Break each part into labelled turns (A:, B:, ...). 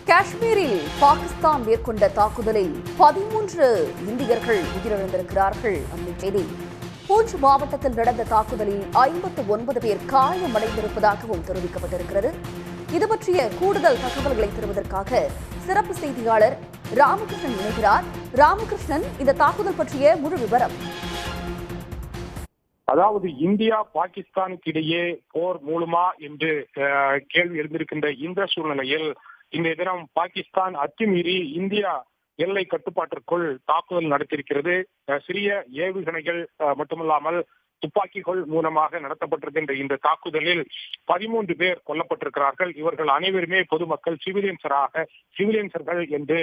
A: காஷ்மீரில் பாகிஸ்தான் மேற்கொண்ட தாக்குதலில் 13 இந்தியர்கள் உயிரிழந்திருக்கிறார்கள். அந்த செய்தி. பூஞ்ச் மாவட்டத்தில் நடந்த தாக்குதலில் 59 பேர் காயமடைந்திருப்பதாகவும் தெரிவிக்கப்பட்டிருக்கிறது. இது பற்றிய கூடுதல் தகவல்களை தருவதற்காக சிறப்பு செய்தியாளர் ராமகிருஷ்ணன் இணைகிறார். ராமகிருஷ்ணன், இந்த தாக்குதல் பற்றிய முழு விவரம்.
B: அதாவது இந்தியா பாகிஸ்தானுக்கு இடையே போர் மூலமா என்று கேள்வி எழுந்திருக்கின்ற இந்த சூழ்நிலையில் இன்றைய தினம் பாகிஸ்தான் அத்துமீறி இந்தியா எல்லை கட்டுப்பாட்டிற்குள் தாக்குதல் நடத்தியிருக்கிறது. சிறிய ஏவுகணைகள் மட்டுமல்லாமல் துப்பாக்கிகள் மூலமாக நடத்தப்பட்டிருக்கின்ற இந்த தாக்குதலில் 13 பேர் கொல்லப்பட்டிருக்கிறார்கள். இவர்கள் அனைவருமே பொதுமக்கள், சிவிலியன்சர்கள் என்று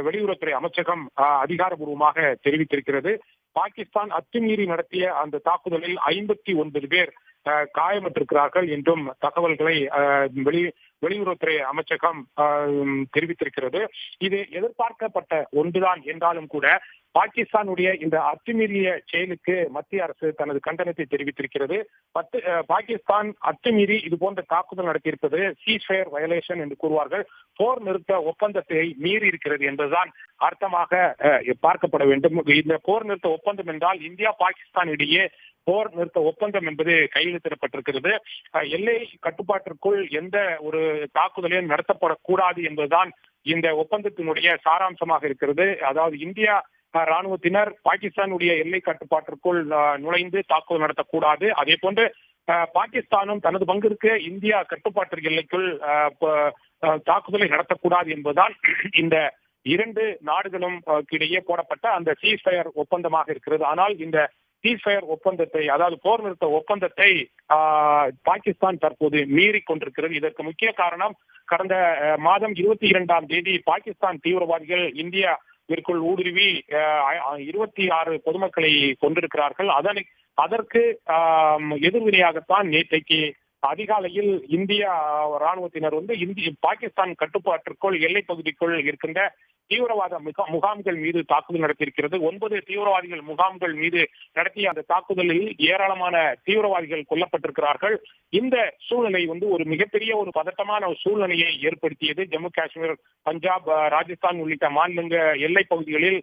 B: வெளியுறவுத்துறை அமைச்சகம் அதிகாரப்பூர்வமாக தெரிவித்திருக்கிறது. பாகிஸ்தான் அத்துமீறி நடத்திய அந்த தாக்குதலில் 59 பேர் காயமற்றிருக்கிறார்கள் என்றும் தகவல்களை வெளியுறவுத்துறை அமைச்சகம் தெரிவித்திருக்கிறது. இது எதிர்பார்க்கப்பட்ட ஒன்றுதான் என்றாலும் கூட பாகிஸ்தானுடைய இந்த அத்துமீறிய செயலுக்கு மத்திய அரசு தனது கண்டனத்தை தெரிவித்திருக்கிறது. பாகிஸ்தான் அத்துமீறி இது போன்ற தாக்குதல் நடத்தியிருப்பது சீஸ்ஃபயர் வயலேஷன் என்று கூறுவார்கள். போர் நிறுத்த ஒப்பந்தத்தை மீறி இருக்கிறது என்பதுதான் அர்த்தமாக பார்க்கப்பட வேண்டும். இந்த போர் நிறுத்த ஒப்பந்தம் என்றால் இந்தியா பாகிஸ்தான் இடையே போர் நிறுத்த ஒப்பந்தம் என்பது கையெழுத்திடப்பட்டிருக்கிறது. எல்லை கட்டுப்பாட்டிற்குள் எந்த ஒரு தாக்குதலையும் நடத்தப்படக்கூடாது என்பதுதான் இந்த ஒப்பந்தத்தினுடைய சாராம்சமாக இருக்கிறது. அதாவது இந்தியா ராணுவத்தினர் பாகிஸ்தானுடைய எல்லை கட்டுப்பாட்டிற்குள் நுழைந்து தாக்குதல் நடத்தக்கூடாது. அதே போன்று பாகிஸ்தானும் தனது பங்கிற்கு இந்தியா கட்டுப்பாட்டு எல்லைக்குள் தாக்குதலை நடத்தக்கூடாது என்பதுதான் இந்த இரண்டு நாடுகளும் இடையே போடப்பட்ட அந்த சீஸ்ஃபயர் ஒப்பந்தமாக இருக்கிறது. ஆனால் இந்த சீஸ்ஃபயர் ஒப்பந்தத்தை, அதாவது போர் நிறுத்த ஒப்பந்தத்தை பாகிஸ்தான் தற்போது மீறி கொண்டிருக்கிறது. இதற்கு முக்கிய காரணம், கடந்த மாதம் 22ஆம் தேதி பாகிஸ்தான் தீவிரவாதிகள் இந்தியாவிற்குள் ஊடுருவி 26 பொதுமக்களை கொண்டிருக்கிறார்கள். அதற்கு எதிர்வினையாகத்தான் நேற்றைக்கு அதிகாலையில் இந்திய ராணுவத்தினர் பாகிஸ்தான் கட்டுப்பாட்டிற்குள் எல்லை பகுதிக்குள் இருக்கின்ற தீவிரவாத முகாம்கள் மீது தாக்குதல் நடத்தியிருக்கிறது. 9 தீவிரவாதிகள் முகாம்கள் மீது நடத்திய அந்த தாக்குதலில் ஏராளமான தீவிரவாதிகள் கொல்லப்பட்டிருக்கிறார்கள். இந்த சூழ்நிலை ஒரு மிகப்பெரிய ஒரு பதட்டமான சூழ்நிலையை ஏற்படுத்தியது. ஜம்மு காஷ்மீர், பஞ்சாப், ராஜஸ்தான் உள்ளிட்ட மாநில எல்லை பகுதிகளில்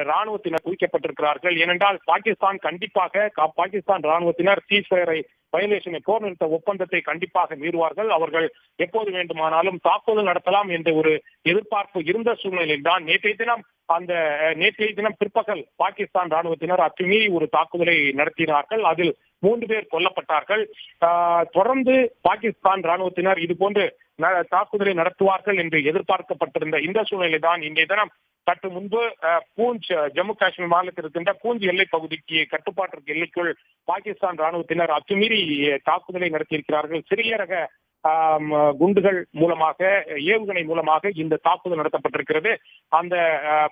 B: ராணுவத்தினர் குவிக்கப்பட்டிருக்கிறார்கள். ஏனென்றால் பாகிஸ்தான் ராணுவத்தினர் சீஸ்ஃபயரை வயலேஷனை, போர் நிறுத்த ஒப்பந்தத்தை கண்டிப்பாக மீறுவார்கள். அவர்கள் எப்போது வேண்டுமானாலும் தாக்குதல் நடத்தலாம் என்ற ஒரு எதிர்பார்ப்பு இருந்த சூழ்நிலையில் தான் நேற்றைய தினம் பிற்பகல் பாகிஸ்தான் ராணுவத்தினர் அத்துமீறி ஒரு தாக்குதலை நடத்தினார்கள். அதில் 3 பேர் கொல்லப்பட்டார்கள். தொடர்ந்து பாகிஸ்தான் ராணுவத்தினர் இதுபோன்று தாக்குதலை நடத்துவார்கள் என்று எதிர்பார்க்கப்பட்டிருந்த இந்த சூழ்நிலை தான் இன்றைய தினம் சற்று முன்பு பூஞ்ச், ஜம்மு காஷ்மீர் மாநிலத்தில் இருக்கின்ற பூஞ்ச் எல்லை பகுதிக்கு கட்டுப்பாட்டு எல்லைக்குள் பாகிஸ்தான் ராணுவத்தினர் அத்துமீறி தாக்குதலை நடத்தியிருக்கிறார்கள். சிறிய ரக குண்டுகள் மூலமாக, ஏவுகணை மூலமாக இந்த தாக்குதல் நடத்தப்பட்டிருக்கிறது. அந்த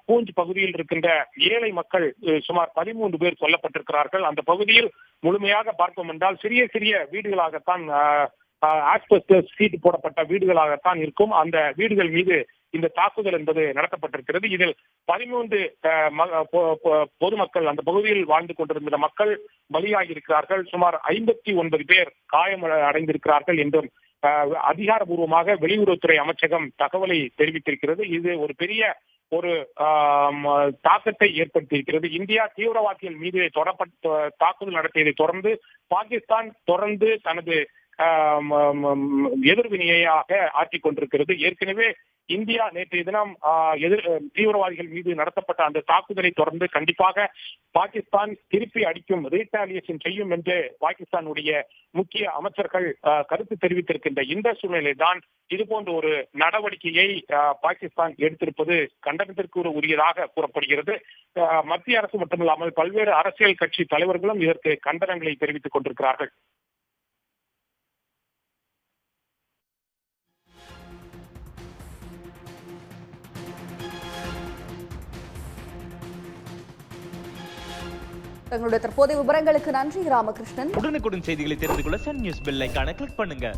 B: பூஞ்ச் பகுதியில் இருக்கின்ற ஏழை மக்கள் சுமார் 13 பேர் கொல்லப்பட்டிருக்கிறார்கள். அந்த பகுதியில் முழுமையாக பார்ப்போம் என்றால் சிறிய சிறிய வீடுகளாகத்தான், ஆஸ்பெஸ்டஸ் சீட் போடப்பட்ட வீடுகளாகத்தான் இருக்கும். அந்த வீடுகள் மீது இந்த தாக்குதல் என்பது நடத்தப்பட்டிருக்கிறது. இதில் 13 பொதுமக்கள், அந்த பகுதியில் வாழ்ந்து கொண்டிருந்த மக்கள் பலியாகி இருக்கிறார்கள். சுமார் 59 பேர் காயம் அடைந்திருக்கிறார்கள் என்றும் அதிகாரபூர்வமாக வெளியுறவுத்துறை அமைச்சகம் தகவலை தெரிவித்திருக்கிறது. இது ஒரு பெரிய ஒரு தாக்கத்தை ஏற்படுத்தியிருக்கிறது. இந்தியா தீவிரவாதிகள் மீது தாக்குதல் நடத்தியதை தொடர்ந்து பாகிஸ்தான் தொடர்ந்து தனது எதிர்வினையாக ஆற்றிக் கொண்டிருக்கிறது. ஏற்கனவே இந்தியா நேற்றைய தினம் தீவிரவாதிகள் மீது நடத்தப்பட்ட அந்த தாக்குதலை தொடர்ந்து கண்டிப்பாக பாகிஸ்தான் திருப்பி அடிக்கும், ரீடாலியேஷன் செய்யும் என்று பாகிஸ்தானுடைய முக்கிய அமைச்சர்கள் கருத்து தெரிவித்திருக்கின்ற இந்த சூழ்நிலை தான் இதுபோன்ற ஒரு நடவடிக்கையை பாகிஸ்தான் எடுத்திருப்பது கண்டனத்திற்கு உரியதாக கூறப்படுகிறது. மத்திய அரசு மட்டுமில்லாமல் பல்வேறு அரசியல் கட்சி தலைவர்களும் இதற்கு கண்டனங்களை தெரிவித்துக் கொண்டிருக்கிறார்கள்.
A: தங்களுடைய தற்போதைய விவரங்களுக்கு நன்றி ராமகிருஷ்ணன்.
C: உடனுக்குடன் செய்திகளை தெரிந்து கொள்ள சன் நியூஸ் பெல் ஐகானை கிளிக் பண்ணுங்க.